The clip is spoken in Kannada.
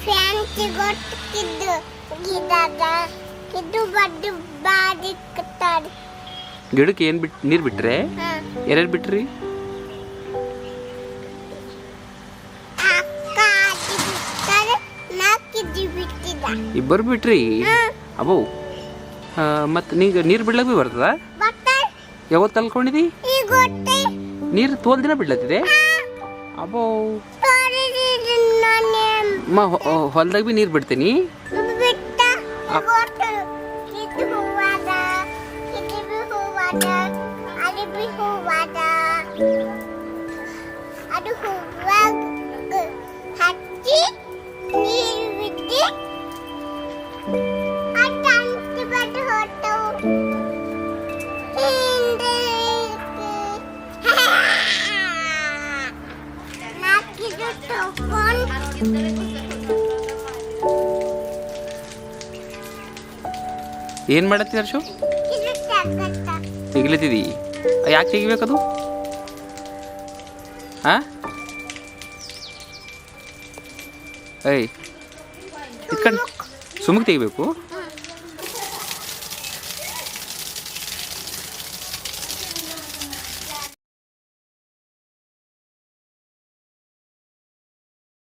ಫ್ಯಾನ್ಸಿ ಗೊತ್ತಿದ್ದು ಗಿಡದ ಇದು ಬಡ್ಡು ಬಾಡಿ ಕಟ್ಟಾಡಿ ಗಿಡಕ್ಕೆ ಏನು ನೀರು ಬಿಟ್ರೆ ಯಾರ್ಯಾರು ಬಿಟ್ರಿ? ಅಕ್ಕ ಅಜ್ಜಿ ಬಿಟ್ಟಾರೆ ನಾಲ್ಕಿದ್ದು ಬಿಟ್ಟಿದ್ದ ಇಬ್ಬರು ಬಿಟ್ರಿ? ಅಬ್ಬೋ ಮತ್ತು ನೀಗ ನೀರು ಬಿಡ್ಲಕ್ಕೆ ಭೀ ಬರ್ತದ? ಬರ್ತಾರೆ ಯಾವತ್ತು ತಲ್ಕೊಂಡಿದಿ? ಈ ಗೊತ್ತೇ ನೀರು ತೋಲ್ ದಿನ ಬಿಡ್ಲತ್ತಿದೆ? ಅಬ್ಬೋ ಹೊಲ್ದಾಗ ಭೀ ನೀರು ಬಿಡ್ತೀನಿ. ಬಿಟ್ಟ ಗೊತ್ತು ಇದು ಹೂವಾದ ಇದು ಬಿ ಹೂವಾದ ಅದು ಬಿ ಹೂವಾದ ಅದು ಹೂವಾಗ ಹಚ್ಚಿ ನೀರು ಬಿಟ್ಟು ಅದು ಅಂಟಿ ಬಡ್ಡು ಹೊಟ್ಟವು ಹಿಂದೆ ನಾಕಿದು ತಗೊಂಡು ಏನು ಮಾಡತ್ತಿ ಹರ್ಷು? ಇದು ತಗತ್ತ ತೆಗಿಲತ್ತಿದಿ? ಯಾಕೆ ತೆಗಿಬೇಕದು? ಹಾಂ ಏಯ್ ಇಟ್ಕೊಂಡು ಸುಮ್ಗೆ ತೆಗಿಬೇಕು?